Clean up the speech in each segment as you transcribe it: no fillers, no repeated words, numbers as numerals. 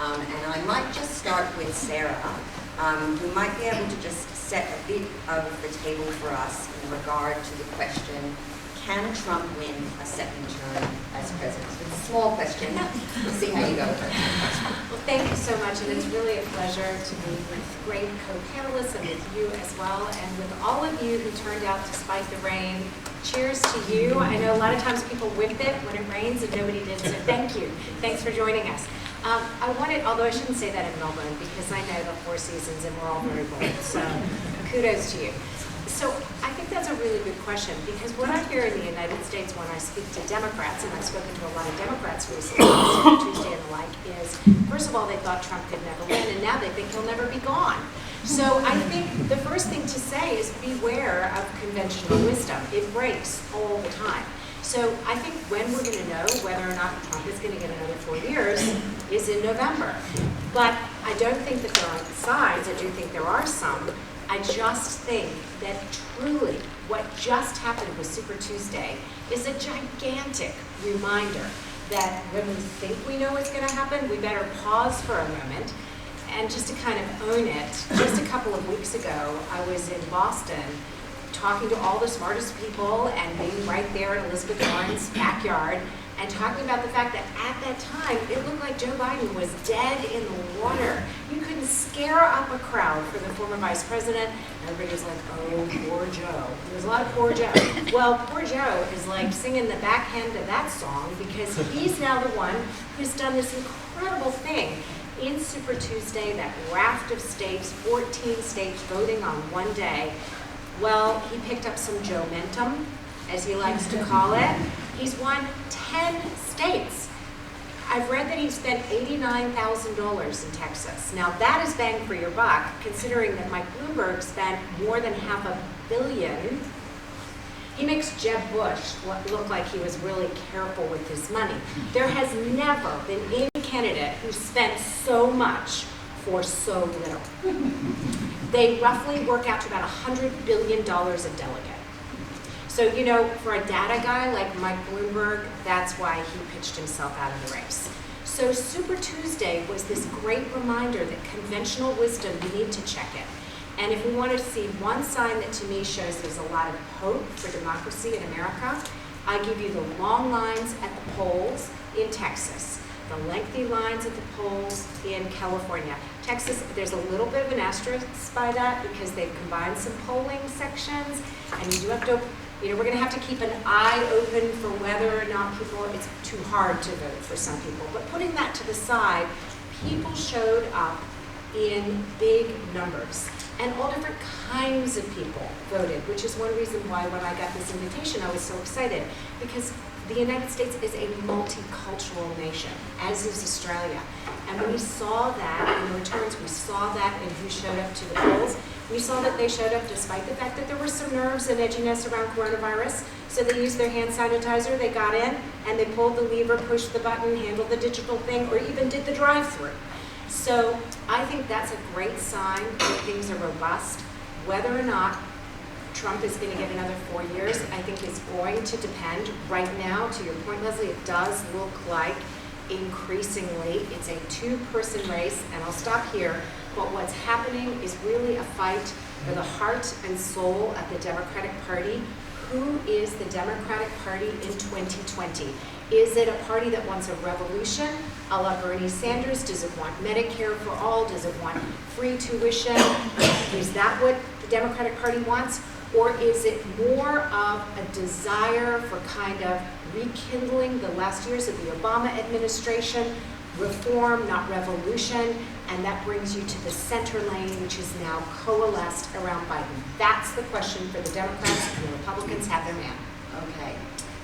And I might just start with Sarah, who might be able to just set a bit of the table for us in regard to the question, can Trump win a second term as president? It's a small question. We'll see how you go. Well, thank you so much, and it's really a pleasure to be with great co-panelists and with you as well, and with all of you who turned out despite the rain. Cheers to you. I know a lot of times people whip it when it rains, and nobody did, so thank you. Thanks for joining us. I wanted, although I shouldn't say that in Melbourne, because I know the Four Seasons and we're all very bold, so kudos to you. So I think that's a really good question, because what I hear in the United States when I speak to Democrats, and I've spoken to a lot of Democrats recently, on Tuesday and the like, is first of all they thought Trump could never win, and now they think he'll never be gone. So I think the first thing to say is beware of conventional wisdom. It breaks all the time. So I think when we're going to know whether or not Trump is going to get another 4 years is in November. But I don't think that there aren't signs. I do think there are some. I just think that truly what just happened with Super Tuesday is a gigantic reminder that when we think we know what's going to happen, we better pause for a moment. And just to kind of own it, just a couple of weeks ago, I was in Boston talking to all the smartest people and being right there in Elizabeth Warren's backyard and talking about the fact that at that time, it looked like Joe Biden was dead in the water. You couldn't scare up a crowd for the former vice president. Everybody was like, oh, poor Joe. There was a lot of poor Joe. Well, poor Joe is like singing the backhand of that song because he's now the one who's done this incredible thing in Super Tuesday, that raft of states, 14 states voting on one day. Well, he picked up some Joe-mentum, as he likes to call it. He's won 10 states. I've read that he spent $89,000 in Texas. Now that is bang for your buck, considering that Mike Bloomberg spent more than $500 million. He makes Jeb Bush look like he was really careful with his money. There has never been any candidate who spent so much for so little. They roughly work out to about $100 billion a delegate. So, you know, for a data guy like Mike Bloomberg, that's why he pitched himself out of the race. So Super Tuesday was this great reminder that conventional wisdom, you need to check it. And if we want to see one sign that to me shows there's a lot of hope for democracy in America, I give you the long lines at the polls in Texas, the lengthy lines at the polls in California. Texas, there's a little bit of an asterisk by that because they've combined some polling sections, and you do have to, you know, we're going to have to keep an eye open for whether or not people, it's too hard to vote for some people. But putting that to the side, people showed up in big numbers. And all different kinds of people voted, which is one reason why when I got this invitation, I was so excited. Because the United States is a multicultural nation, as is Australia. And we saw that in the returns, we saw that in who showed up to the polls. We saw that they showed up despite the fact that there were some nerves and edginess around coronavirus. So they used their hand sanitizer, they got in, and they pulled the lever, pushed the button, handled the digital thing, or even did the drive-through. So I think that's a great sign that things are robust. Whether or not Trump is going to get another 4 years, I think is going to depend. Right now, to your point, Leslie, it does look like increasingly it's a two-person race, and I'll stop here. But what's happening is really a fight for the heart and soul of the Democratic Party. Who is the Democratic Party in 2020? Is it a party that wants a revolution, a la Bernie Sanders? Does it want Medicare for all? Does it want free tuition? Is that what the Democratic Party wants? Or is it more of a desire for kind of rekindling the last years of the Obama administration, reform, not revolution, and that brings you to the center lane, which is now coalesced around Biden? That's the question for the Democrats, and the Republicans have their man. Okay.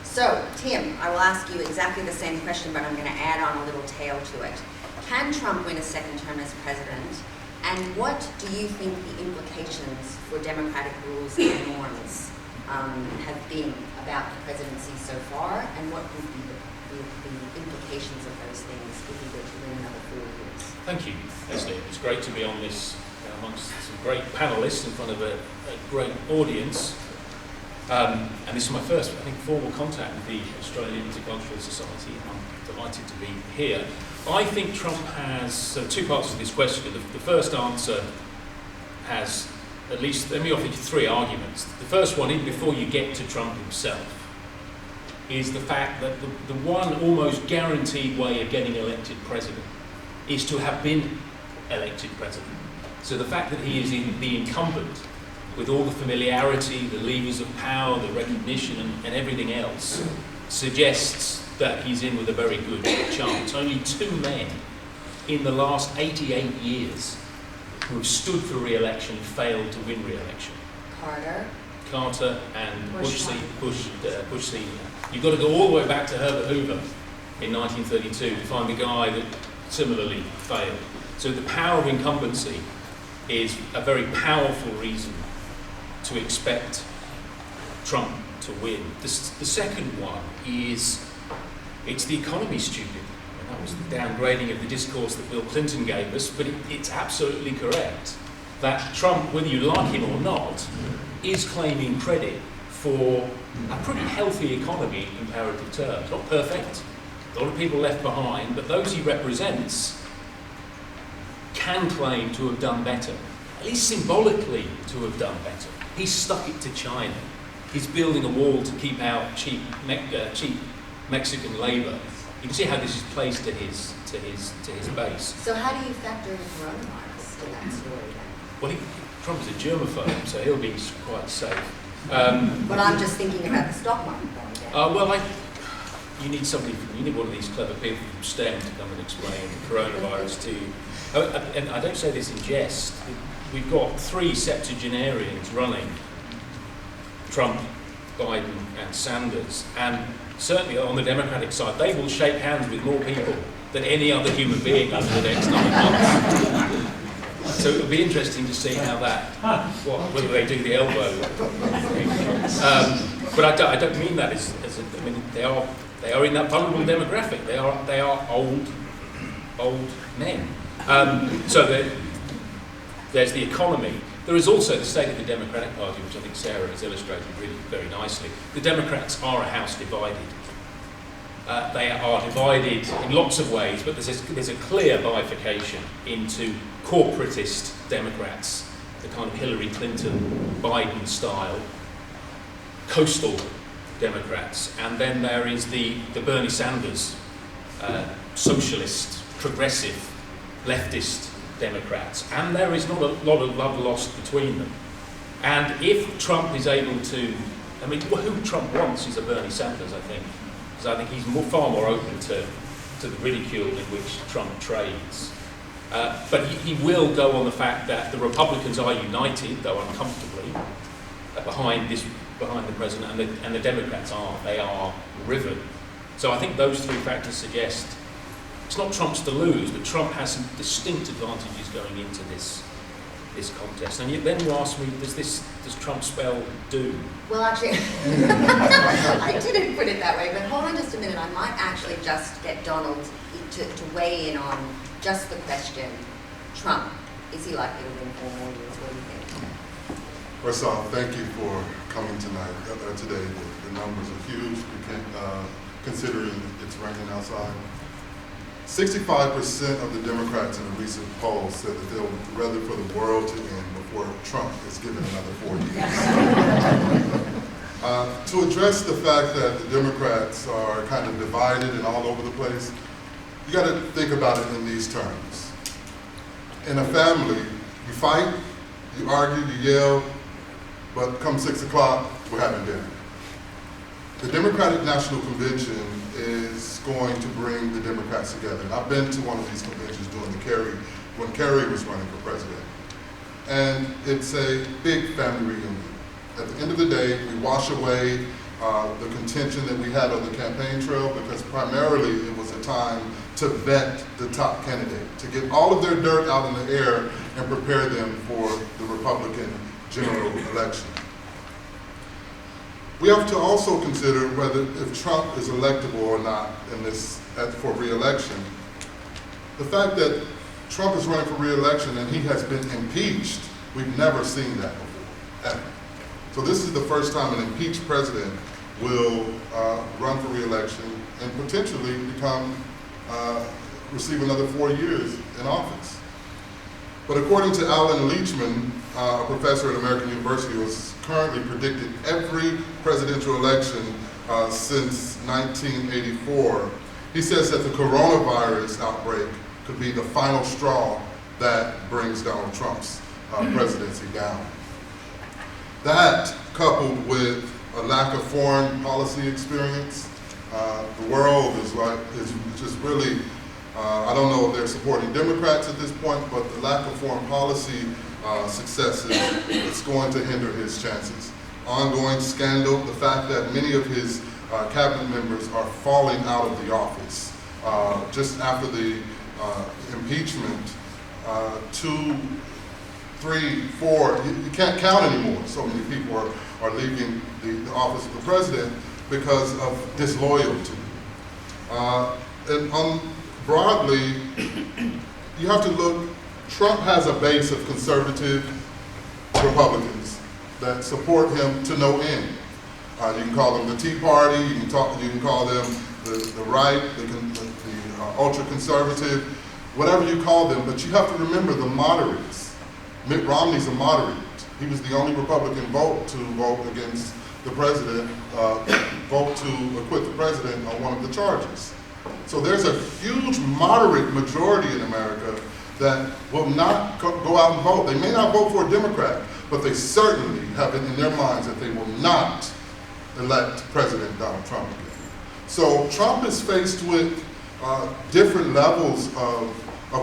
So, Tim, I will ask you exactly the same question, but I'm going to add on a little tail to it. Can Trump win a second term as president? And what do you think the implications for democratic rules and norms have been about the presidency so far? And what would be the implications of those things if he were to win another 4 years? Thank you, Leslie. It's great to be on this amongst some great panelists in front of a great audience. And this is my first, I think, formal contact with the Australian Intercultural Society. I'm delighted to be here. I think Trump has two parts to this question. The first answer has at least, let me offer you three arguments. The first one, even before you get to Trump himself, is the fact that the one almost guaranteed way of getting elected president is to have been elected president. So the fact that he is the incumbent, with all the familiarity, the levers of power, the recognition and everything else, suggests that he's in with a very good chance. Only two men in the last 88 years who have stood for re-election failed to win re-election. Carter and Bush Senior. You've got to go all the way back to Herbert Hoover in 1932 to find the guy that similarly failed. So the power of incumbency is a very powerful reason to expect Trump to win. The second one is, it's the economy, stupid. And that was the downgrading of the discourse that Bill Clinton gave us, but it's absolutely correct that Trump, whether you like him or not, is claiming credit for a pretty healthy economy in comparative terms. Not perfect, a lot of people left behind, but those he represents can claim to have done better, at least symbolically to have done better. He's stuck it to China. He's building a wall to keep out cheap Mexican labour. You can see how this is placed to his base. So how do you factor in coronavirus to that story then? Well, Trump is a germaphobe, so he'll be quite safe. But I'm just thinking about the stock market going down. Well, you need one of these clever people from STEM to come and explain coronavirus to you. And I don't say this in jest. We've got three septuagenarians running: Trump, Biden, and Sanders. And certainly on the Democratic side, they will shake hands with more people than any other human being over the next 9 months. So it'll be interesting to see how whether they do the elbow thing. But I don't mean that I mean, they are in that vulnerable demographic. They are old men. So there's the economy. There is also the state of the Democratic Party, which I think Sarah has illustrated really very nicely. The Democrats are a house divided. They are divided in lots of ways, but there's a clear bifurcation into corporatist Democrats, the kind of Hillary Clinton, Biden style, coastal Democrats, and then there is the Bernie Sanders, socialist, progressive, leftist Democrats, and there is not a lot of love lost between them. And if Trump is able to, I mean, who Trump wants is a Bernie Sanders, I think, because I think he's far more open to the ridicule in which Trump trades. But he will go on the fact that the Republicans are united, though uncomfortably, behind the president, and the Democrats they are riven. So I think those three factors suggest it's not Trump's to lose, but Trump has some distinct advantages going into this contest. And then you ask me, does Trump spell doom? Well, actually, I didn't put it that way, but hold on just a minute. I might actually just get Donald to weigh in on just the question, Trump, is he likely to win 4 more years? What do you think? First off, thank you for coming today. The numbers are huge, considering it's raining outside. 65% of the Democrats in a recent poll said that they would rather for the world to end before Trump is given another 4 years. To address the fact that the Democrats are kind of divided and all over the place, you got to think about it in these terms. In a family, you fight, you argue, you yell, but come 6 o'clock, we're having dinner. The Democratic National Convention is going to bring the Democrats together. And I've been to one of these conventions when Kerry was running for president. And it's a big family reunion. At the end of the day, we wash away the contention that we had on the campaign trail, because primarily it was a time to vet the top candidate, to get all of their dirt out in the air and prepare them for the Republican general election. We have to also consider whether if Trump is electable or not for re-election. The fact that Trump is running for re-election and he has been impeached, we've never seen that before, ever. So this is the first time an impeached president will run for re-election and potentially receive another 4 years in office. But according to Alan Leachman, a professor at American University, who has currently predicted every presidential election since 1984, he says that the coronavirus outbreak could be the final straw that brings Donald Trump's presidency down. That, coupled with a lack of foreign policy experience, the world is just really, I don't know if they're supporting Democrats at this point, but the lack of foreign policy successes is going to hinder his chances. Ongoing scandal, the fact that many of his cabinet members are falling out of the office. Just after the impeachment, 2, 3, 4, you can't count anymore. So many people are leaving the office of the president because of disloyalty. And broadly, you have to look, Trump has a base of conservative Republicans that support him to no end. You can call them the Tea Party, you can call them the right, the ultra-conservative, whatever you call them, but you have to remember the moderates. Mitt Romney's a moderate. He was the only Republican vote to vote against the president, vote to acquit the president on one of the charges. So there's a huge moderate majority in America that will not go out and vote. They may not vote for a Democrat, but they certainly have it in their minds that they will not elect President Donald Trump again. So Trump is faced with different levels of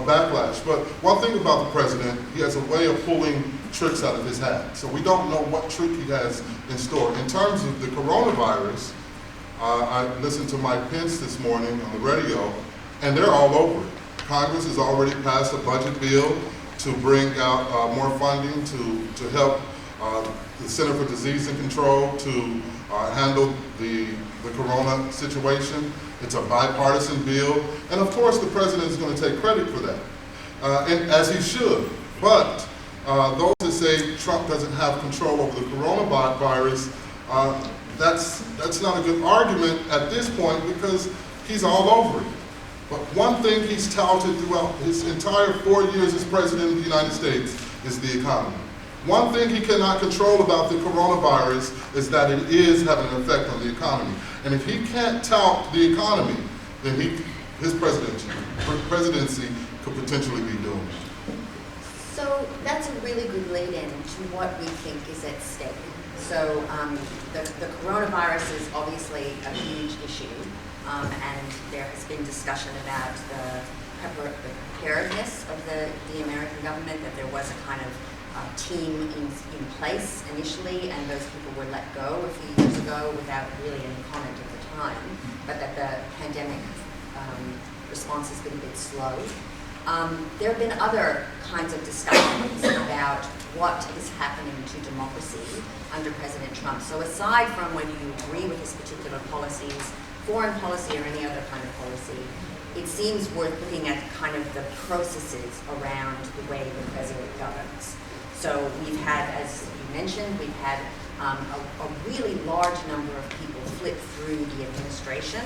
backlash. But one thing about the president, he has a way of pulling tricks out of his hat. So we don't know what trick he has in store. In terms of the coronavirus, I listened to Mike Pence this morning on the radio, and they're all over it. Congress has already passed a budget bill to bring out more funding to help the Center for Disease and Control to handle the corona situation. It's a bipartisan bill, and of course the president is going to take credit for that, and as he should. But those that say Trump doesn't have control over the coronavirus, that's not a good argument at this point because he's all over it. But one thing he's touted throughout his entire 4 years as president of the United States is the economy. One thing he cannot control about the coronavirus is that it is having an effect on the economy. And if he can't tout the economy, then his presidency could potentially be doomed. So that's a really good lead-in to what we think is at stake. So the coronavirus is obviously a huge issue, and there has been discussion about the preparedness of the American government, that there was a kind of team in place initially, and those people were let go a few years ago without really any comment at the time, but that the pandemic response has been a bit slow. There have been other kinds of discussions about what is happening to democracy under President Trump. So aside from whether you agree with his particular policies, foreign policy or any other kind of policy, it seems worth looking at kind of the processes around the way the president governs. So we've had, as you mentioned, we've had a really large number of people flip through the administration.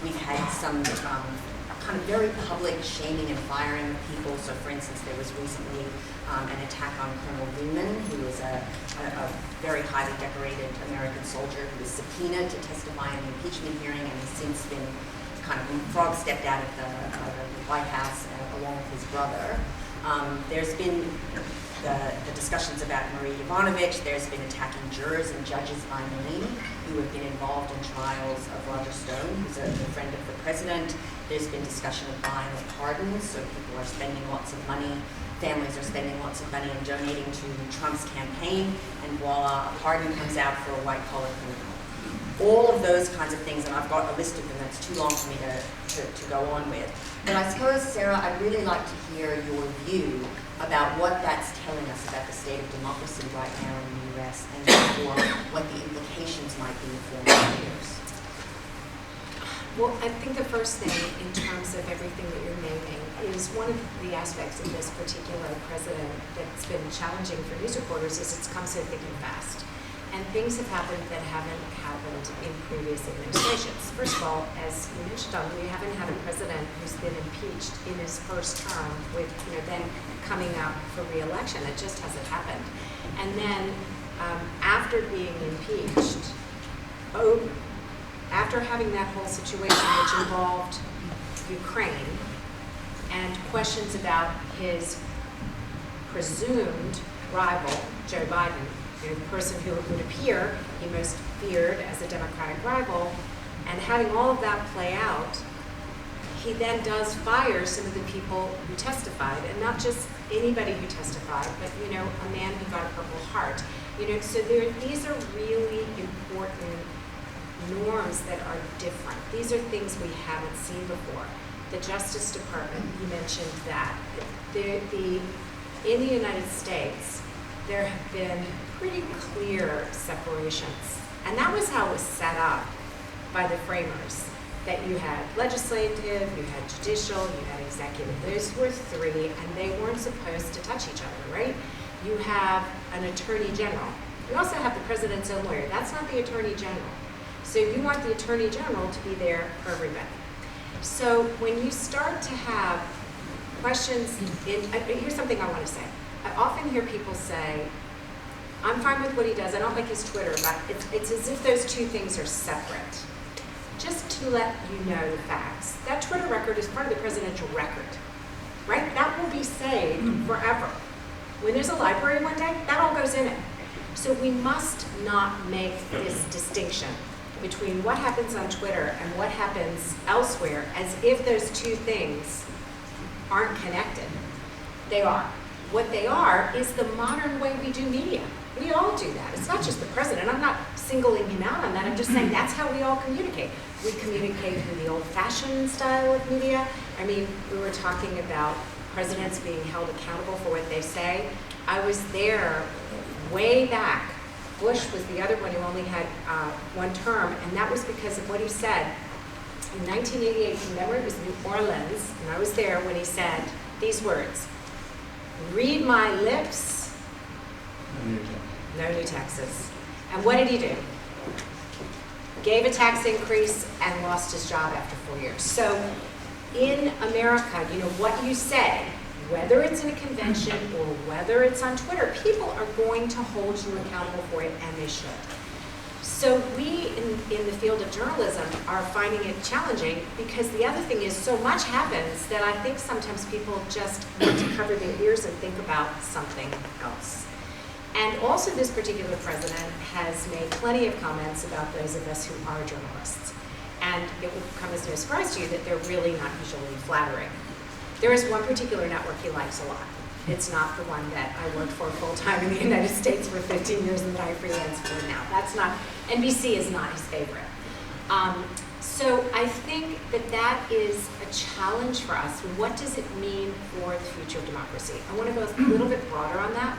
We've had some kind of very public shaming and firing of people. So for instance, there was recently an attack on Colonel Newman, who was a very highly decorated American soldier who was subpoenaed to testify in the impeachment hearing, and has since been kind of frog stepped out of the White House along with his brother. There's been the discussions about Marie Yovanovitch. There's been attacking jurors and judges by name who have been involved in trials of Roger Stone, who's a friend of the president. There's been discussion of buying of pardons, so people are spending lots of money, families are spending lots of money and donating to Trump's campaign, and voila, a pardon comes out for a white-collar criminal. All of those kinds of things, and I've got a list of them that's too long for me to go on with. But I suppose, Sarah, I'd really like to hear your view about what that's telling us about the state of democracy right now in the U.S. and therefore what the implications might be for years. Well, I think the first thing in terms of everything that you're naming is one of the aspects of this particular president that's been challenging for news reporters is it's come so thick and fast. and things have happened that haven't happened in previous administrations. First of all, as you mentioned, we haven't had a president who's been impeached in his first term with, then coming up for re-election. It just hasn't happened. And then after being impeached, after having that whole situation which involved Ukraine and questions about his presumed rival, Joe Biden, the person who would appear he most feared as a Democratic rival, and having all of that play out, he then does fire some of the people who testified, and not just anybody who testified, but a man who got a Purple Heart. So these are really important norms that are different. These are things we haven't seen before. The Justice Department, you mentioned that. In the United States, there have been pretty clear separations. And that was how it was set up by the framers, that you had legislative, you had judicial, you had executive. Those were three, and they weren't supposed to touch each other, right? You have an attorney general. You also have the president's own lawyer. That's not the attorney general. So you want the attorney general to be there for everybody. So when you start to have questions, here's something I want to say. I often hear people say, I'm fine with what he does. I don't like his Twitter, but it's as if those two things are separate. Just to let you know the facts, that Twitter record is part of the presidential record, right? That will be saved forever. When there's a library one day, that all goes in it. So we must not make this distinction between what happens on Twitter and what happens elsewhere as if those two things aren't connected. They are. What they are is the modern way we do media. We all do that. It's not just the president. I'm not singling him out on that. I'm just saying that's how we all communicate. We communicate through the old-fashioned style of media. I mean, we were talking about presidents being held accountable for what they say. I was there way back. Bush was the other one who only had one term, and that was because of what he said. In 1988, remember, it was New Orleans, and I was there when he said these words, "Read my lips, no new taxes." And what did he do? Gave a tax increase and lost his job after 4 years. So in America, what you say, whether it's in a convention or whether it's on Twitter, people are going to hold you accountable for it, and they should. So we, in the field of journalism, are finding it challenging because the other thing is so much happens that I think sometimes people just want to cover their ears and think about something else. And also this particular president has made plenty of comments about those of us who are journalists. And it will come as no surprise to you that they're really not usually flattering. There is one particular network he likes a lot. It's not the one that I worked for full-time in the United States for 15 years and that I freelance for now. That's not, NBC is not his favorite. So I think that is a challenge for us. What does it mean for the future of democracy? I want to go a little bit broader on that.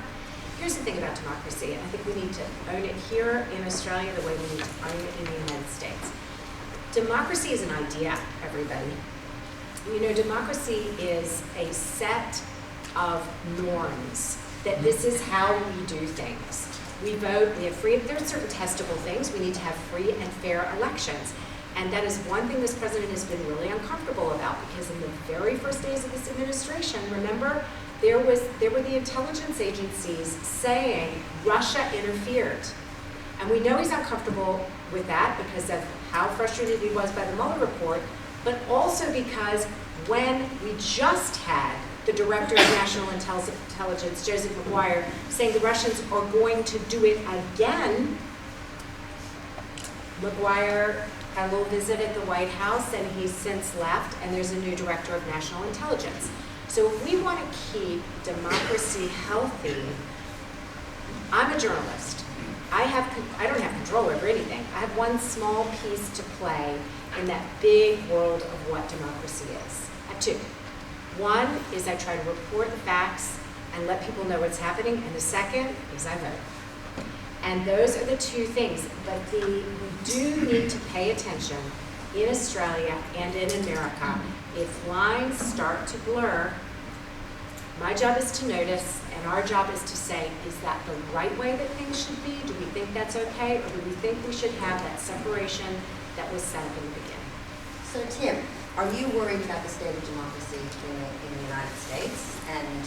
Here's the thing about democracy, and I think we need to own it here in Australia the way we need to own it in the United States. Democracy is an idea, everybody. Democracy is a set of norms, that this is how we do things. We vote, we have free, there are certain testable things. We need to have free and fair elections. And that is one thing this president has been really uncomfortable about, because in the very first days of this administration, remember, there were the intelligence agencies saying Russia interfered. And we know he's uncomfortable with that because of how frustrated he was by the Mueller report, but also because when we just had the Director of National Intelligence, Joseph McGuire, saying the Russians are going to do it again, McGuire had a little visit at the White House, and he's since left, and there's a new Director of National Intelligence. So if we want to keep democracy healthy, I'm a journalist. I don't have control over anything. I have one small piece to play in that big world of what democracy is. I have two. One is I try to report the facts and let people know what's happening, and the second is I vote. And those are the two things. But we do need to pay attention in Australia and in America. If lines start to blur, My job is to notice, and our job is to say, is that the right way that things should be? Do we think that's okay, or do we think we should have that separation that was set up in the beginning? So Tim, are you worried about the state of democracy in the United States? And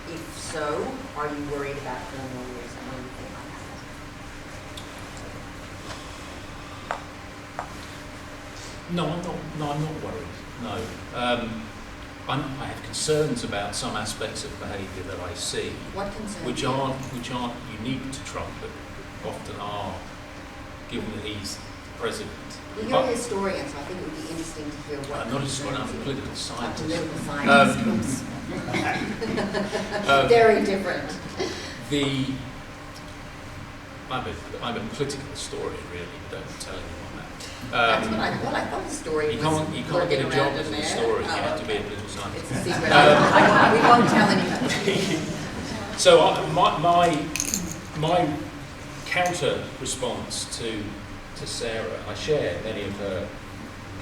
if so, are you worried about criminal rules and anything like that? No, I'm not worried. No. I have concerns about some aspects of behaviour that I see, What concerns which you? aren't unique to Trump, but often are, given that he's president. Well, you're a historian, so I think it would be interesting to hear what. I'm not a historian, I'm a concerns you. political A scientist. political scientist. Oops. Very different. I'm a political historian, really, but don't tell anyone that. That's what I thought the story You was. can't get a lurking job around as in a there. historian, you Oh, have to be a okay. political scientist. It's a secret. We won't tell anybody. So my counter response to Sarah, I share many of her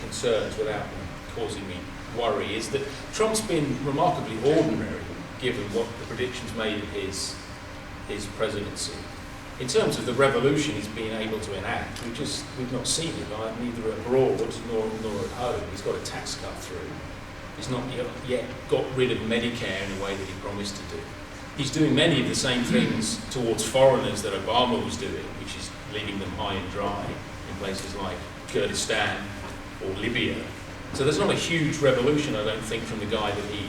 concerns without them causing me worry, is that Trump's been remarkably ordinary given what the predictions made of his presidency. In terms of the revolution he's been able to enact, we've not seen it, neither abroad nor at home. He's got a tax cut through. He's not yet got rid of Medicare in a way that he promised to do. He's doing many of the same things towards foreigners that Obama was doing, which is leaving them high and dry in places like Kurdistan or Libya. So there's not a huge revolution, I don't think, from the guy that he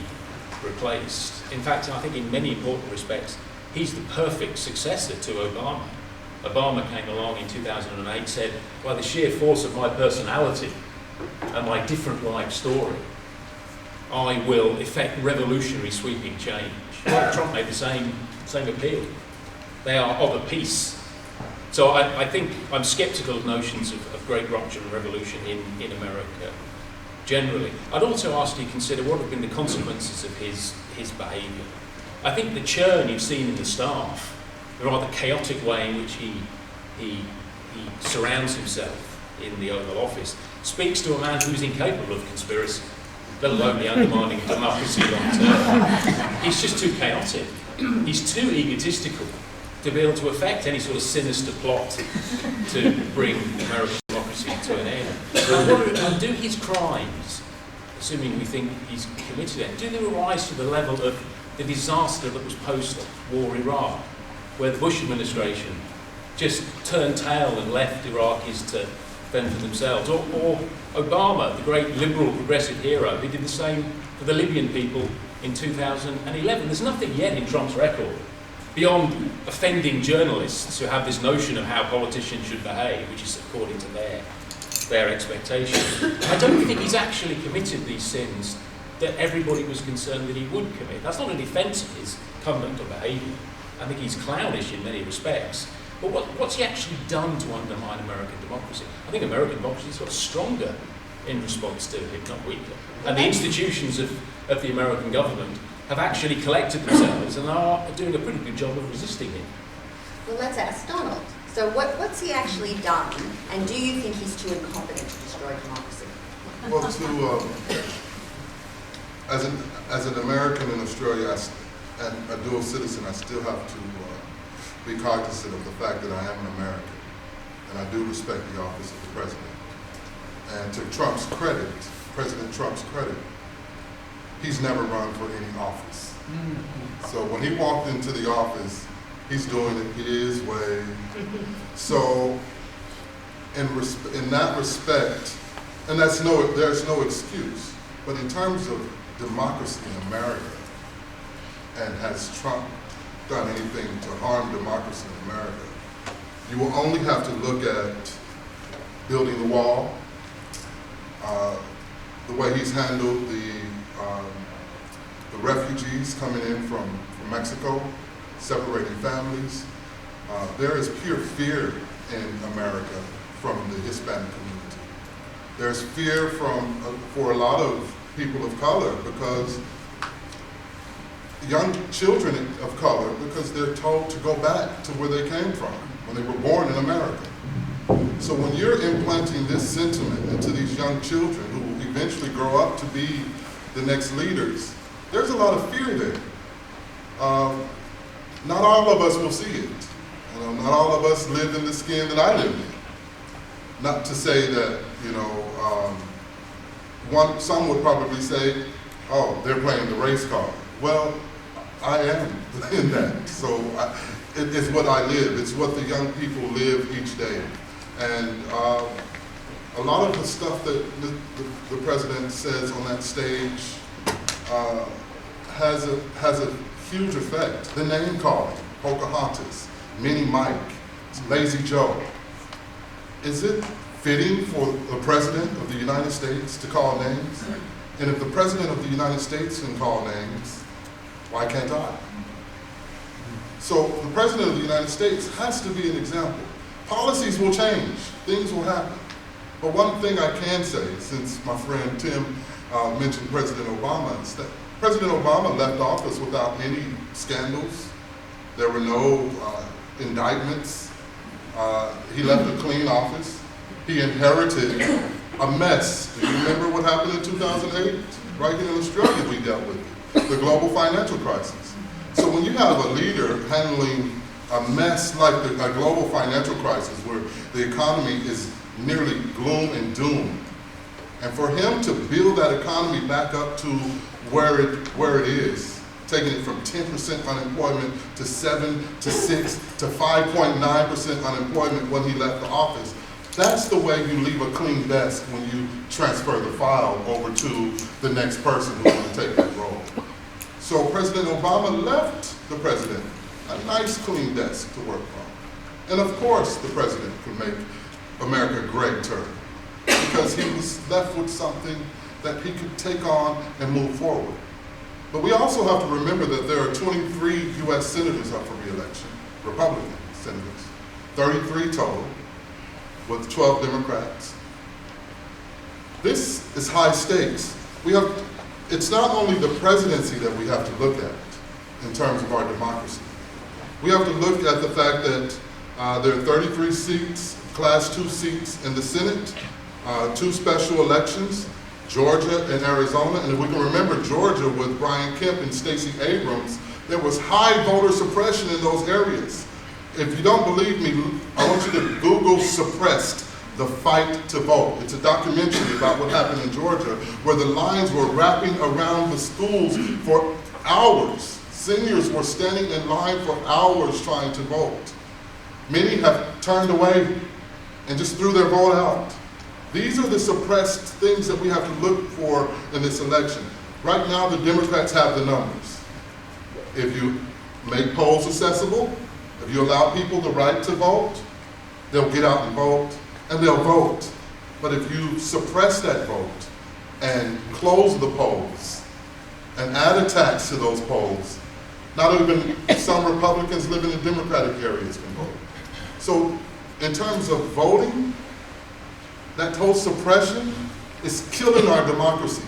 replaced. In fact, I think in many important respects, he's the perfect successor to Obama. Obama came along in 2008, said, by the sheer force of my personality and my different life story, I will effect revolutionary sweeping change. Well, Trump made the same appeal. They are of a piece. So I think I'm sceptical of notions of great rupture and revolution in America generally. I'd also ask you to consider what have been the consequences of his behaviour. I think the churn you've seen in the staff, the rather chaotic way in which he surrounds himself in the Oval Office, speaks to a man who's incapable of conspiracy, let alone the undermining of democracy long term. He's just too chaotic. He's too egotistical to be able to affect any sort of sinister plot to bring American democracy to an end. And do his crimes, assuming we think he's committed them, do they rise to the level of the disaster that was post-war Iraq, where the Bush administration just turned tail and left Iraqis to fend for themselves, or Obama, the great liberal progressive hero, who did the same for the Libyan people in 2011. There's nothing yet in Trump's record beyond offending journalists who have this notion of how politicians should behave, which is according to their expectations. I don't think he's actually committed these sins that everybody was concerned that he would commit. That's not a defence of his conduct or behaviour. I think he's clownish in many respects. But what's he actually done to undermine American democracy? I think American democracy has got stronger in response to him, not weaker. And the institutions of the American government have actually collected themselves and are doing a pretty good job of resisting him. Well, let's ask Donald. So what's he actually done, and do you think he's too incompetent to destroy democracy? Well, as an American in Australia and a dual citizen, I still have to be cognizant of the fact that I am an American, and I do respect the office of the president. And to Trump's credit, President Trump's credit, he's never run for any office. So when he walked into the office, he's doing it his way. So in that respect, and there's no excuse, but in terms of democracy in America, and has Trump done anything to harm democracy in America, you will only have to look at building the wall, the way he's handled the refugees coming in from Mexico, separating families. There is pure fear in America from the Hispanic community. There's fear for a lot of people of color, because young children of color, because they're told to go back to where they came from when they were born in America. So when you're implanting this sentiment into these young children who will eventually grow up to be the next leaders, there's a lot of fear there. not all of us will see it. Not all of us live in the skin that I live in. Not to say that, some would probably say, oh, they're playing the race card. Well, I am in that. So it's what I live. It's what the young people live each day. And a lot of the stuff that the president says on that stage has a huge effect. The name calling, Pocahontas, Minnie Mike, Lazy Joe. Is it fitting for the President of the United States to call names? And if the President of the United States can call names, why can't I? So the President of the United States has to be an example. Policies will change, things will happen. But one thing I can say, since my friend Tim mentioned President Obama, is that President Obama left office without any scandals. There were no indictments. He left a clean office. He inherited a mess. Do you remember what happened in 2008? Right here in Australia we dealt with it, the global financial crisis. So when you have a leader handling a mess like a global financial crisis where the economy is nearly gloom and doom, and for him to build that economy back up to where it is, taking it from 10% unemployment to 7 to 6 to 5.9% unemployment when he left the office. That's the way you leave a clean desk when you transfer the file over to the next person who's going to take that role. So President Obama left the president a nice clean desk to work from. And of course the president could make America great term, because he was left with something that he could take on and move forward. But we also have to remember that there are 23 U.S. senators up for re-election, Republican senators, 33 total, with 12 Democrats. This is high stakes. It's not only the presidency that we have to look at in terms of our democracy. We have to look at the fact that there are 33 seats, Class 2 seats in the Senate, 2 special elections, Georgia and Arizona. And if we can remember Georgia with Brian Kemp and Stacey Abrams, there was high voter suppression in those areas. If you don't believe me, I want you to Google "suppressed: the fight to vote." It's a documentary about what happened in Georgia, where the lines were wrapping around the schools for hours. Seniors were standing in line for hours trying to vote. Many have turned away and just threw their vote out. These are the suppressed things that we have to look for in this election. Right now, the Democrats have the numbers. If you make polls accessible, if you allow people the right to vote, they'll get out and vote, and they'll vote. But if you suppress that vote and close the polls and add a tax to those polls, not even some Republicans living in Democratic areas can vote. So in terms of voting, that whole suppression is killing our democracy.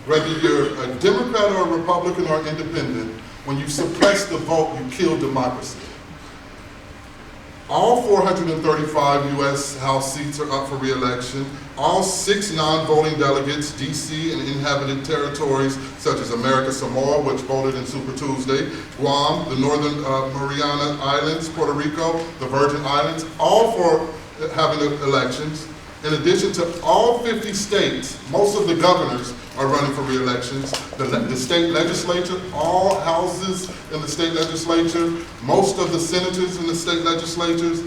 Whether you're a Democrat or a Republican or independent, when you suppress the vote, you kill democracy. All 435 U.S. House seats are up for re-election. All 6 non-voting delegates, D.C. and inhabited territories such as America Samoa, which voted in Super Tuesday, Guam, the Northern Mariana Islands, Puerto Rico, the Virgin Islands, all for having elections. In addition to all 50 states, most of the governors are running for re-elections. The state legislature, all houses in the state legislature, most of the senators in the state legislatures,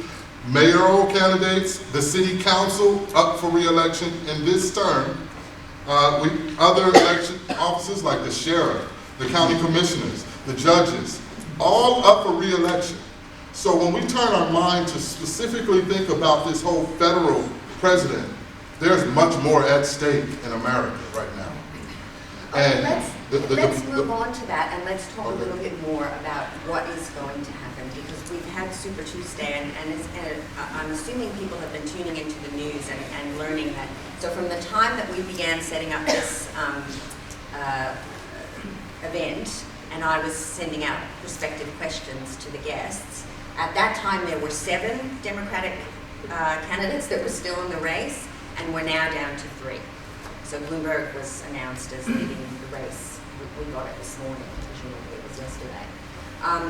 mayoral candidates, the city council up for re-election in this term. Other election offices like the sheriff, the county commissioners, the judges, all up for re-election. So when we turn our mind to specifically think about this whole federal president, there's much more at stake in America right now. And let's move on to that, and let's talk a little bit more about what is going to happen, because we've had Super Tuesday, and I'm assuming people have been tuning into the news and learning that. So from the time that we began setting up this event, and I was sending out prospective questions to the guests, at that time there were 7 Democratic candidates that were still in the race, and we're now down to 3. So Bloomberg was announced as leading the race we got it this morning, presumably it was yesterday.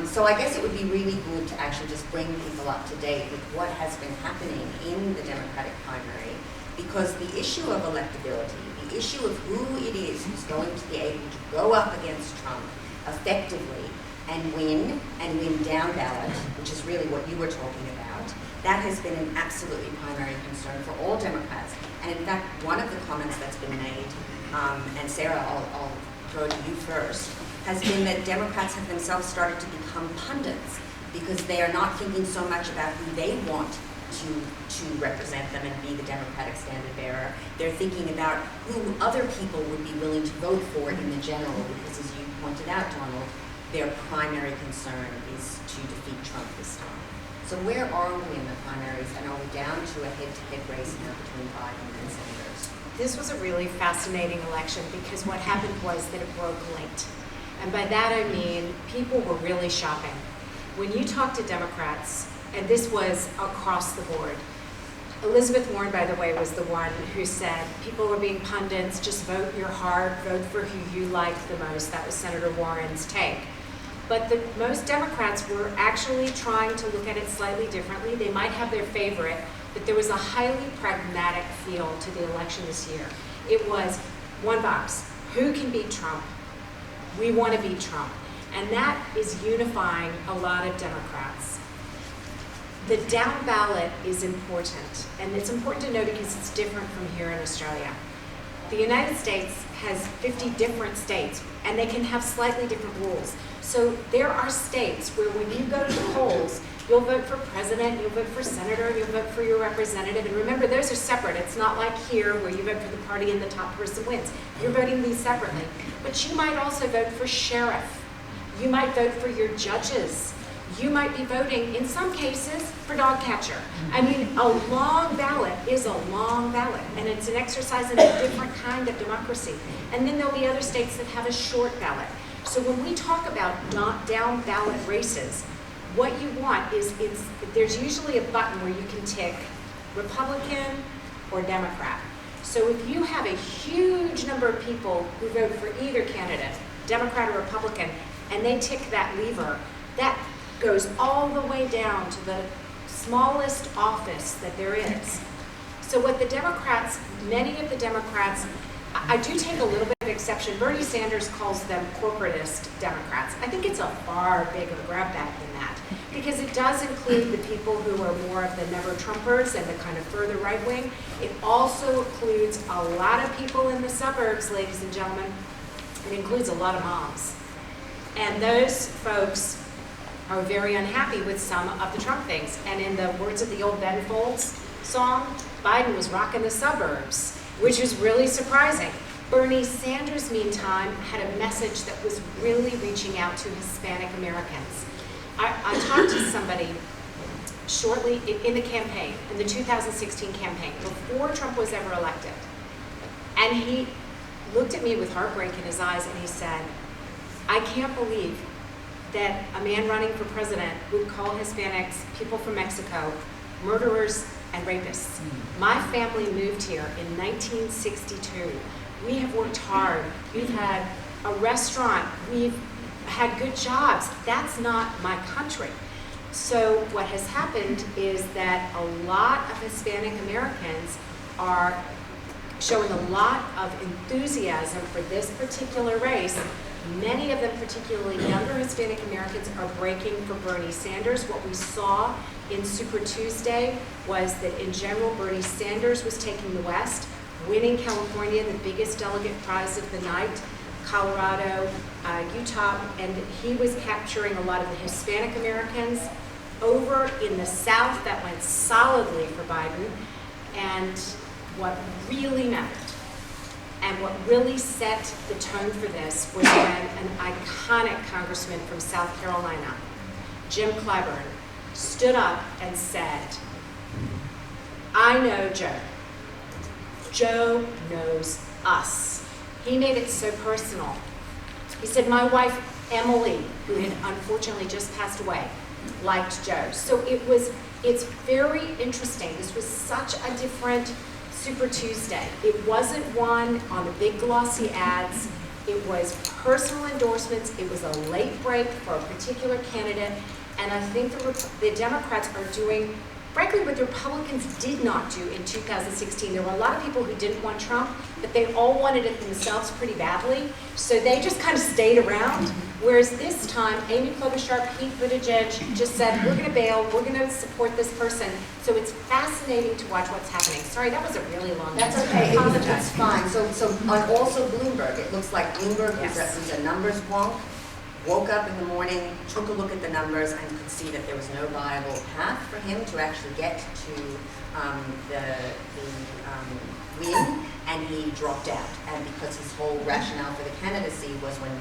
So I guess it would be really good to actually just bring people up to date with what has been happening in the Democratic primary, because the issue of electability, the issue of who it is who's going to be able to go up against Trump effectively and win down ballot, which is really what you were talking about, that has been an absolutely primary concern for all Democrats. And in fact, one of the comments that's been made, and Sarah, I'll throw to you first, has been that Democrats have themselves started to become pundits because they are not thinking so much about who they want to represent them and be the Democratic standard bearer. They're thinking about who other people would be willing to vote for in the general, because as you pointed out, Donald, their primary concern is to defeat Trump this time. So where are we in the primaries, and are we down to a head-to-head race now between Biden and Sanders? This was a really fascinating election because what happened was that it broke late. And by that I mean people were really shopping. When you talk to Democrats, and this was across the board, Elizabeth Warren, by the way, was the one who said people were being pundits, just vote your heart, vote for who you like the most. That was Senator Warren's take. But most Democrats were actually trying to look at it slightly differently. They might have their favorite, but there was a highly pragmatic feel to the election this year. It was one box: who can beat Trump? We want to beat Trump. And that is unifying a lot of Democrats. The down ballot is important, and it's important to know because it's different from here in Australia. The United States has 50 different states, and they can have slightly different rules. So there are states where when you go to the polls, you'll vote for president, you'll vote for senator, you'll vote for your representative. And remember, those are separate. It's not like here where you vote for the party and the top person wins. You're voting these separately. But you might also vote for sheriff. You might vote for your judges. You might be voting, in some cases, for dog catcher. I mean, a long ballot is a long ballot, and it's an exercise in a different kind of democracy. And then there'll be other states that have a short ballot. So when we talk about down ballot races, what you want is, there's usually a button where you can tick Republican or Democrat. So if you have a huge number of people who vote for either candidate, Democrat or Republican, and they tick that lever, that goes all the way down to the smallest office that there is. So what the Democrats, many of the Democrats, I do take a little bit of exception. Bernie Sanders calls them corporatist Democrats. I think it's a far bigger grab bag than that, because it does include the people who are more of the never-Trumpers and the kind of further right wing. It also includes a lot of people in the suburbs, ladies and gentlemen. It includes a lot of moms. And those folks are very unhappy with some of the Trump things. And in the words of the old Ben Folds song, Biden was rocking the suburbs, which was really surprising. Bernie Sanders, meantime, had a message that was really reaching out to Hispanic Americans. I talked to somebody shortly in the campaign, in the 2016 campaign, before Trump was ever elected. And he looked at me with heartbreak in his eyes and he said, I can't believe that a man running for president would call Hispanics, people from Mexico, murderers and rapists. My family moved here in 1962. We have worked hard. We've had a restaurant. We've had good jobs. That's not my country. So what has happened is that a lot of Hispanic Americans are showing a lot of enthusiasm for this particular race. Many of them, particularly younger Hispanic Americans, are breaking for Bernie Sanders. What we saw in Super Tuesday was that in general, Bernie Sanders was taking the West, winning California, the biggest delegate prize of the night, Colorado, Utah, and he was capturing a lot of the Hispanic Americans. Over in the South, that went solidly for Biden. And what really mattered, and what really set the tone for this, was when an iconic congressman from South Carolina, Jim Clyburn, stood up and said, I know Joe. Joe knows us. He made it so personal. He said, my wife, Emily, who had unfortunately just passed away, liked Joe. So it's very interesting. This was such a different Super Tuesday. It wasn't one on the big glossy ads. It was personal endorsements. It was a late break for a particular candidate. And I think the Democrats are doing, frankly, what the Republicans did not do in 2016. There were a lot of people who didn't want Trump, but they all wanted it themselves pretty badly. So they just kind of stayed around. Whereas this time, Amy Klobuchar, Pete Buttigieg just said, we're going to bail, we're going to support this person. So it's fascinating to watch what's happening. Sorry, that was a really long That's answer. okay, I apologize. it's fine. So on also Bloomberg, it looks like Bloomberg Yes. who's a numbers wonk, woke up in the morning, took a look at the numbers, and could see that there was no viable path for him to actually get to the win, and he dropped out. And because his whole rationale for the candidacy was when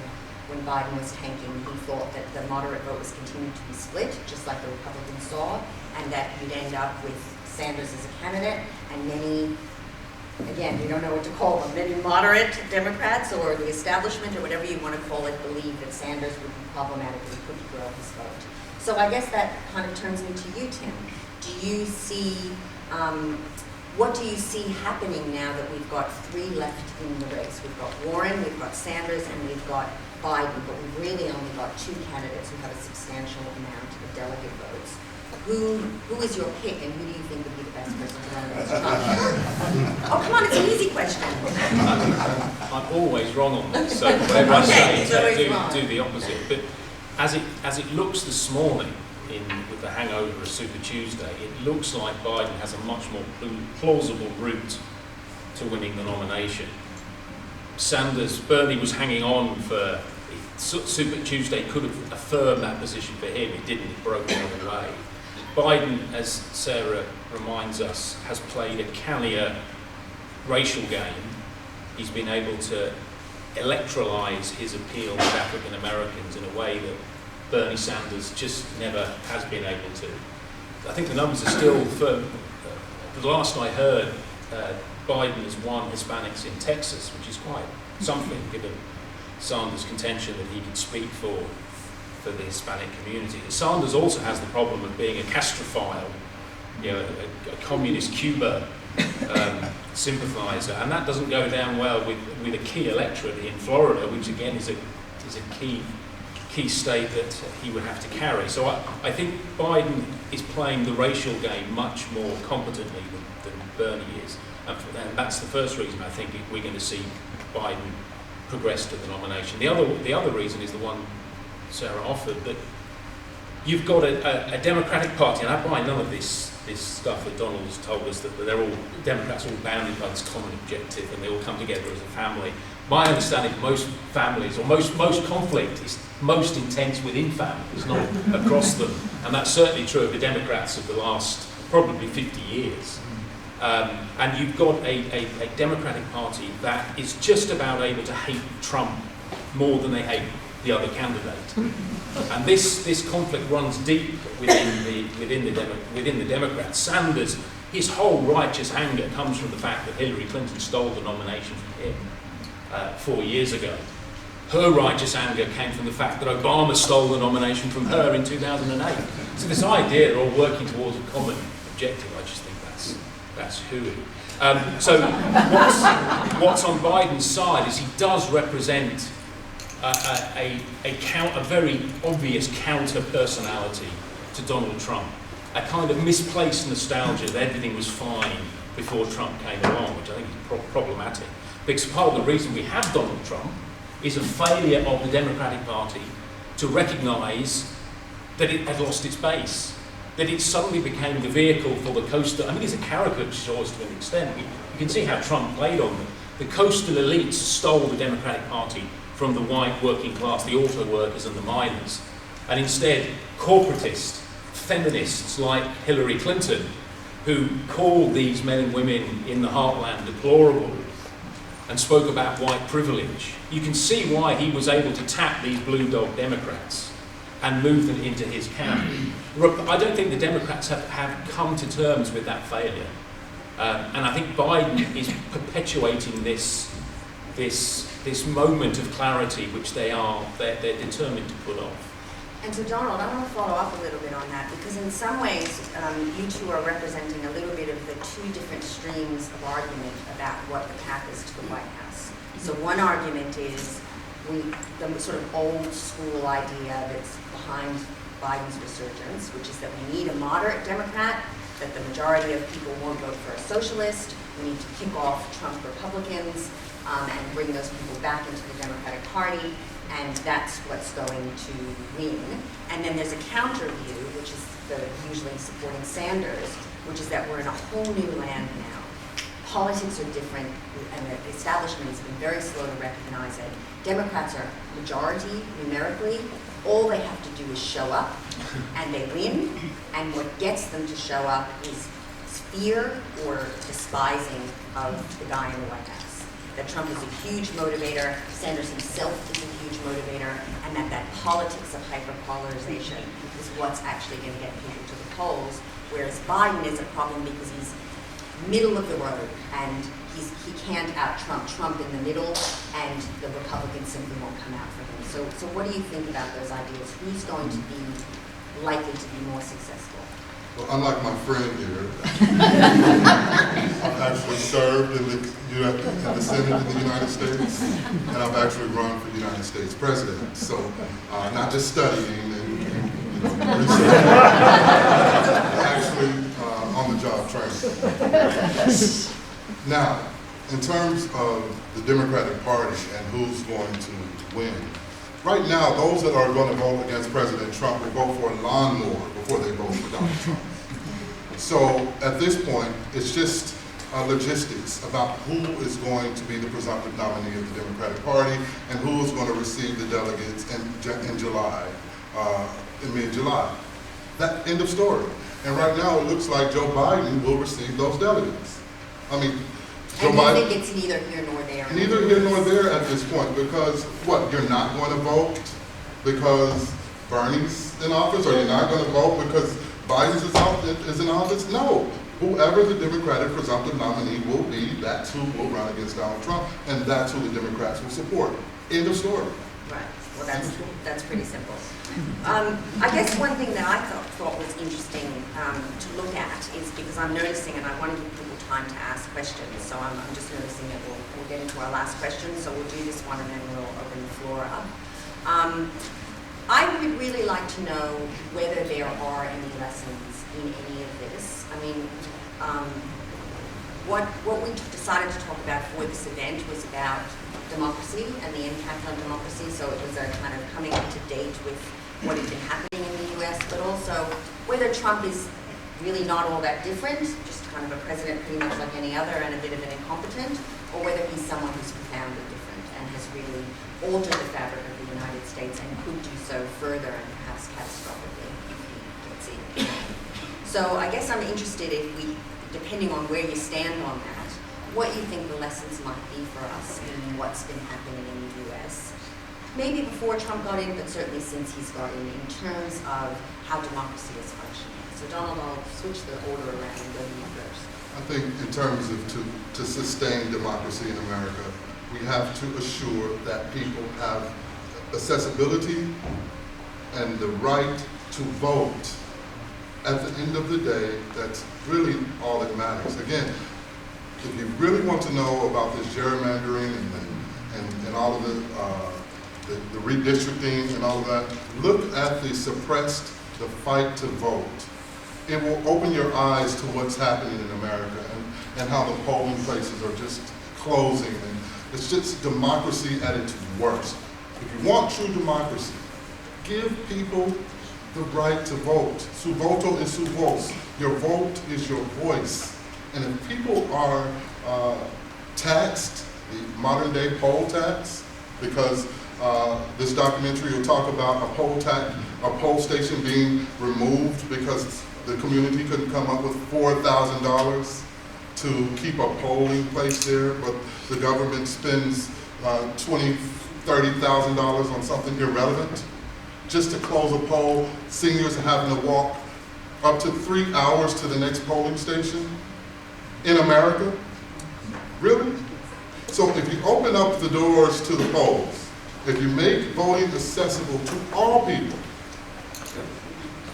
Biden was tanking, he thought that the moderate vote was continuing to be split, just like the Republicans saw, and that you'd end up with Sanders as a candidate, and many, again, we don't know what to call them, many moderate Democrats or the establishment or whatever you want to call it believe that Sanders would be problematic and could grow his vote. So I guess that kind of turns me to you, Tim. Do you see, what do you see happening now that we've got three left in the race? We've got Warren, we've got Sanders, and we've got Biden, but we've really only got two candidates who have a substantial amount of delegate votes. Who is your pick, and who do you think would be the best person to run against Trump? Oh, come on, it's an easy question. I'm always wrong on this, so whatever I say, it's always do wrong. the opposite. But as it looks this morning, with the hangover of Super Tuesday, it looks like Biden has a much more plausible route to winning the nomination. Bernie was hanging on for Super Tuesday, could have affirmed that position for him. It didn't, it broke the other way. Biden, as Sarah reminds us, has played a cannier racial game. He's been able to electrolyze his appeal with African Americans in a way that Bernie Sanders just never has been able to. I think the numbers are still firm. The last I heard, Biden has won Hispanics in Texas, which is quite something given Sanders' contention that he could speak for the Hispanic community. Sanders also has the problem of being a Castrophile, a communist Cuba sympathizer, and that doesn't go down well with a key electorate in Florida, which again is a key state that he would have to carry. So I think Biden is playing the racial game much more competently than Bernie is, and that's the first reason I think we're going to see Biden progress to the nomination. The other reason is the one Sarah offered, that you've got a Democratic Party, and I buy none of this stuff that Donald has told us, that Democrats are all bounded by this common objective and they all come together as a family. My understanding of most families, or most conflict, is most intense within families, not across them. And that's certainly true of the Democrats of the last probably 50 years. And you've got a Democratic Party that is just about able to hate Trump more than they hate the other candidate. And this conflict runs deep within the Democrats. Sanders, his whole righteous anger comes from the fact that Hillary Clinton stole the nomination from him 4 years ago. Her righteous anger came from the fact that Obama stole the nomination from her in 2008. So this idea they're all working towards a common objective, I just think that's hooey. So what's on Biden's side is he does represent a very obvious counter personality to Donald Trump, a kind of misplaced nostalgia that everything was fine before Trump came along, which I think is problematic. Because part of the reason we have Donald Trump is a failure of the Democratic Party to recognise that it had lost its base, that it suddenly became the vehicle for the coastal. I mean, it's a caricature to an extent. You can see how Trump played on them. The coastal elites stole the Democratic Party from the white working class, the auto workers and the miners. And instead, corporatists, feminists like Hillary Clinton, who called these men and women in the heartland deplorable and spoke about white privilege. You can see why he was able to tap these blue dog Democrats and move them into his camp. I don't think the Democrats have come to terms with that failure. And I think Biden is perpetuating this moment of clarity which they're determined to put off. And so Donald, I want to follow up a little bit on that, because in some ways you two are representing a little bit of the two different streams of argument about what the path is to the White House. So one argument is the sort of old school idea that's behind Biden's resurgence, which is that we need a moderate Democrat, that the majority of people won't vote for a socialist. We need to kick off Trump Republicans and bring those people back into the Democratic Party, and that's what's going to win. And then there's a counter view, which is usually supporting Sanders, which is that we're in a whole new land now. Politics are different, and the establishment has been very slow to recognize it. Democrats are majority numerically. All they have to do is show up, and they win. And what gets them to show up is fear or despising of the guy in the White House. That Trump is a huge motivator, Sanders himself is a huge motivator, and that politics of hyperpolarization is what's actually going to get people to the polls. Whereas Biden is a problem because he's middle of the road, and he can't out-Trump Trump in the middle, and the Republicans simply won't come out for him. So what do you think about those ideas? Who's going to be likely to be more successful? Well, unlike my friend here, I've actually served in the Senate in the United States, and I've actually run for United States president. So not just studying and research, actually on-the-job training. Now, in terms of the Democratic Party and who's going to win, right now, those that are going to vote against President Trump will vote for a lawnmower before they vote for Donald Trump. So at this point, it's just logistics about who is going to be the presumptive nominee of the Democratic Party and who is going to receive the delegates in July, in mid-July. That end of story. And right now, it looks like Joe Biden will receive those delegates. I mean, Joe Biden, think it's neither here nor there? Neither here nor there at this point, because what, you're not going to vote because Bernie's in office, or you're not going to vote because Biden is in office? No. Whoever the Democratic presumptive nominee will be, that's who will run against Donald Trump, and that's who the Democrats will support. End of story. Right. Well, that's pretty simple. I guess one thing that I thought was interesting to look at is because I'm noticing, and I want to give people time to ask questions, so I'm just noticing that we'll get into our last question, so we'll do this one and then we'll open the floor up. I would really like to know whether there are any lessons in any of this. I mean, what we decided to talk about for this event was about democracy and the impact on democracy, so it was a kind of coming up to date with what had been happening in the US, but also whether Trump is really not all that different, just kind of a president pretty much like any other and a bit of an incompetent, or whether he's someone who's profoundly different and has really altered the fabric of the United States and could do so further and perhaps catastrophically if he gets in. So I guess I'm interested if we, depending on where you stand on that, what you think the lessons might be for us in what's been happening in the US. Maybe before Trump got in, but certainly since he's got in terms of how democracy is functioning. So Donald, I'll switch the order around and go to you first. I think in terms of to sustain democracy in America, we have to assure that people have accessibility and the right to vote. At the end of the day, that's really all that matters. Again, if you really want to know about this gerrymandering and all of the redistricting and all of that, look at the fight to vote. It will open your eyes to what's happening in America and how the polling places are just closing. And it's just democracy at its worst. If you want true democracy, give people the right to vote. Su voto es su voz. Your vote is your voice. And if people are taxed, the modern day poll tax, because this documentary will talk about a poll station being removed because the community couldn't come up with $4,000 to keep a polling place there, but the government spends $20,000, $30,000 on something irrelevant just to close a poll. Seniors are having to walk up to 3 hours to the next polling station in America. Really? So if you open up the doors to the polls, if you make voting accessible to all people,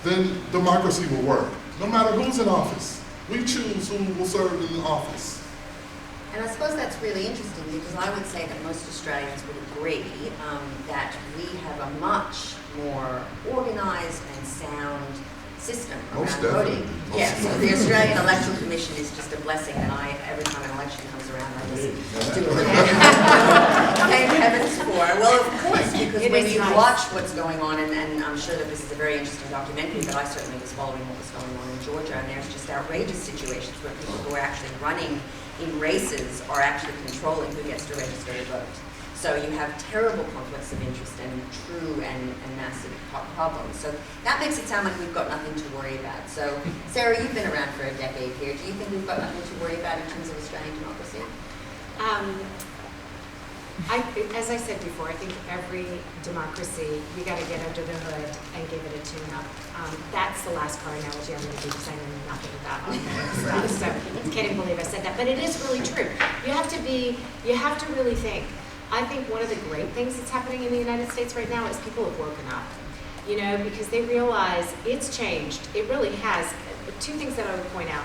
then democracy will work. No matter who's in office, we choose who will serve in office. And I suppose that's really interesting because I would say that most Australians would agree that we have a much more organised and sound system Most around voting. definitely. Yes, so the Australian Electoral Commission is just a blessing, and every time an election comes around, I just do it. Thank heavens for. Well, of course, because It when is you nice. watch what's going on, and I'm sure that this is a very interesting documentary, but I certainly was following what was going on in Georgia, and there's just outrageous situations where people who are actually running in races are actually controlling who gets to register to vote. So you have terrible conflicts of interest and true and massive problems. So that makes it sound like we've got nothing to worry about. So Sarah, you've been around for a decade here. Do you think we've got nothing to worry about in terms of Australian democracy? As I said before, I think every democracy, you got to get under the hood and give it a tune-up. That's the last car analogy I'm going to do because I know nothing about all that stuff. So I can't even believe I said that, but it is really true. You have to really think. I think one of the great things that's happening in the United States right now is people have woken up, you know, because they realize it's changed. It really has. Two things that I would point out.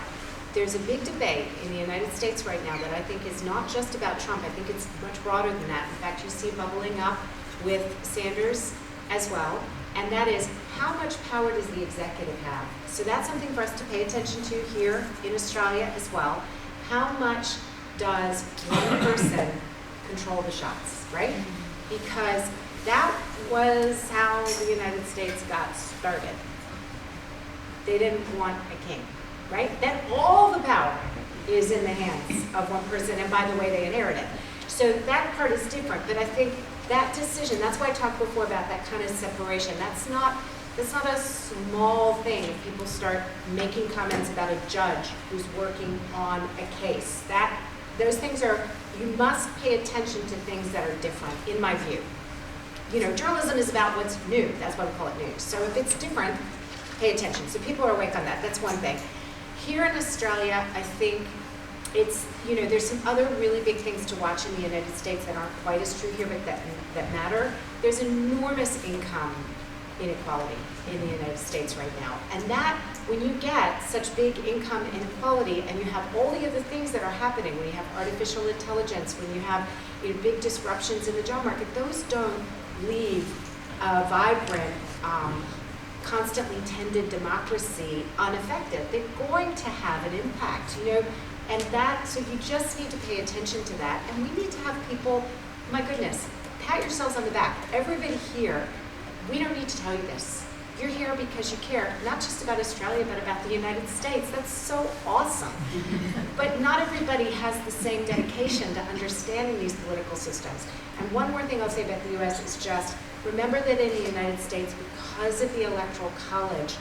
There's a big debate in the United States right now that I think is not just about Trump. I think it's much broader than that. In fact, you see it bubbling up with Sanders as well, and that is how much power does the executive have? So that's something for us to pay attention to here in Australia as well. How much does one person control the shots, right? Because that was how the United States got started. They didn't want a king, right? Then all the power is in the hands of one person, and by the way, they inherit it. So that part is different, but I think that decision, that's why I talked before about that kind of separation. That's not a small thing if people start making comments about a judge who's working on a case. Those things are, you must pay attention to things that are different, in my view. You know, journalism is about what's new. That's why we call it news. So if it's different, pay attention. So people are awake on that. That's one thing. Here in Australia, I think it's, you know, there's some other really big things to watch in the United States that aren't quite as true here, but that matter. There's enormous income inequality in the United States right now. And that, when you get such big income inequality and you have all the other things that are happening, when you have artificial intelligence, when you have, you know, big disruptions in the job market, those don't leave a vibrant, constantly tended democracy unaffected. They're going to have an impact, you know, and that, so you just need to pay attention to that. And we need to have people, my goodness, pat yourselves on the back. Everybody here, we don't need to tell you this. You're here because you care, not just about Australia, but about the United States. That's so awesome. But not everybody has the same dedication to understanding these political systems. And one more thing I'll say about the US is just, remember that in the United States, because of the Electoral College,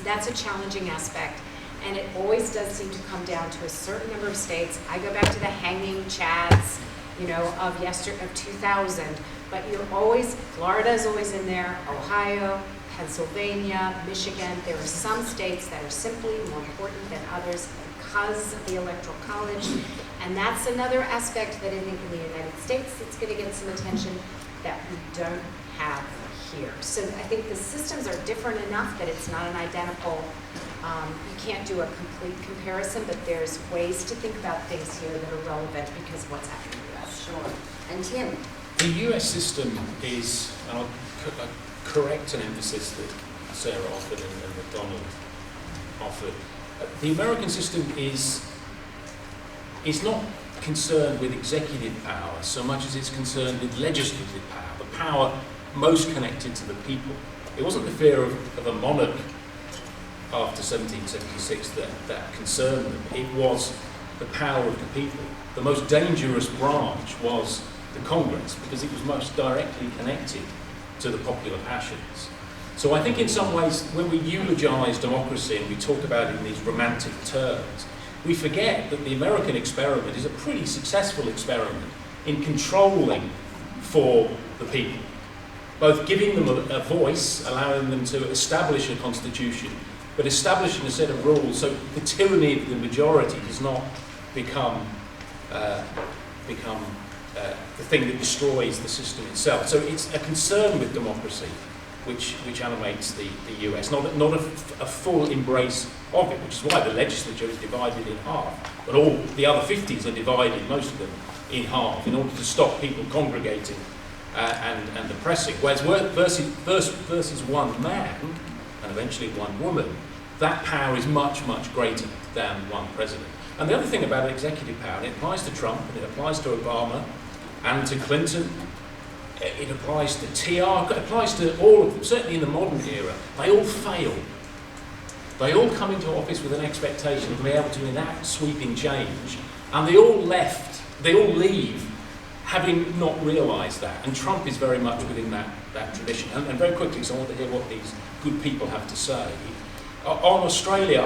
that's a challenging aspect. And it always does seem to come down to a certain number of states. I go back to the hanging chads, you know, of 2000. But you're always, Florida's always in there, Ohio, Pennsylvania, Michigan. There are some states that are simply more important than others because of the Electoral College. And that's another aspect that I think in the United States it's going to get some attention that we don't have here. So I think the systems are different enough that it's not an identical, you can't do a complete comparison, but there's ways to think about things here that are relevant because of what's happening in the US. Sure. And Tim? The US system is, and I'll correct an emphasis that Sarah offered and that Donald offered. The American system is not concerned with executive power so much as it's concerned with legislative power, the power most connected to the people. It wasn't the fear of a monarch after 1776 that concerned them. It was the power of the people. The most dangerous branch was the Congress because it was most directly connected to the popular passions. So I think in some ways when we eulogize democracy and we talk about it in these romantic terms, we forget that the American experiment is a pretty successful experiment in controlling for the people, both giving them a voice, allowing them to establish a constitution, but establishing a set of rules so the tyranny of the majority does not become the thing that destroys the system itself. So it's a concern with democracy which animates the US. Not a full embrace of it, which is why the legislature is divided in half. But all the other 50s are divided, most of them, in half, in order to stop people congregating and oppressing. Whereas versus one man, and eventually one woman, that power is much, much greater than one president. And the other thing about executive power, and it applies to Trump, and it applies to Obama, and to Clinton, it applies to TR, it applies to all of them, certainly in the modern era. They all fail. They all come into office with an expectation of being able to enact sweeping change, and they all leave having not realised that. And Trump is very much within that tradition. And very quickly, because I want to hear what these good people have to say. On Australia,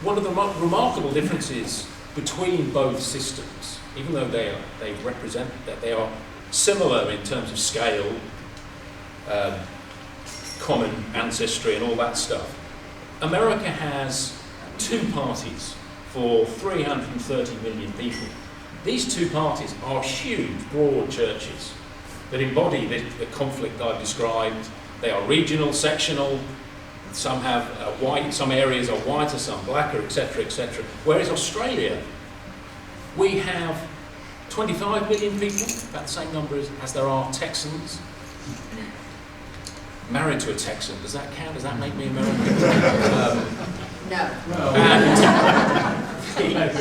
one of the remarkable differences between both systems, even though they represent that they are similar in terms of scale, common ancestry and all that stuff, America has two parties for 330 million people. These two parties are huge, broad churches that embody the conflict I've described. They are regional, sectional. Some have white, some areas are whiter, some blacker, etc., etc. Whereas Australia, we have 25 million people, about the same number as there are Texans. Married to a Texan, does that count? Does that make me American? No. And we have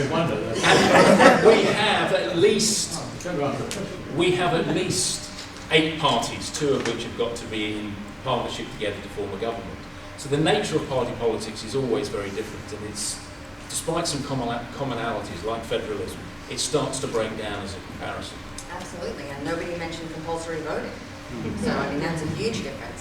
at least 8 parties, 2 of which have got to be in partnership together to form a government. So the nature of party politics is always very different, and it's, despite some commonalities like federalism, it starts to break down as a comparison. Absolutely, and nobody mentioned compulsory voting. So, I mean, that's a huge difference.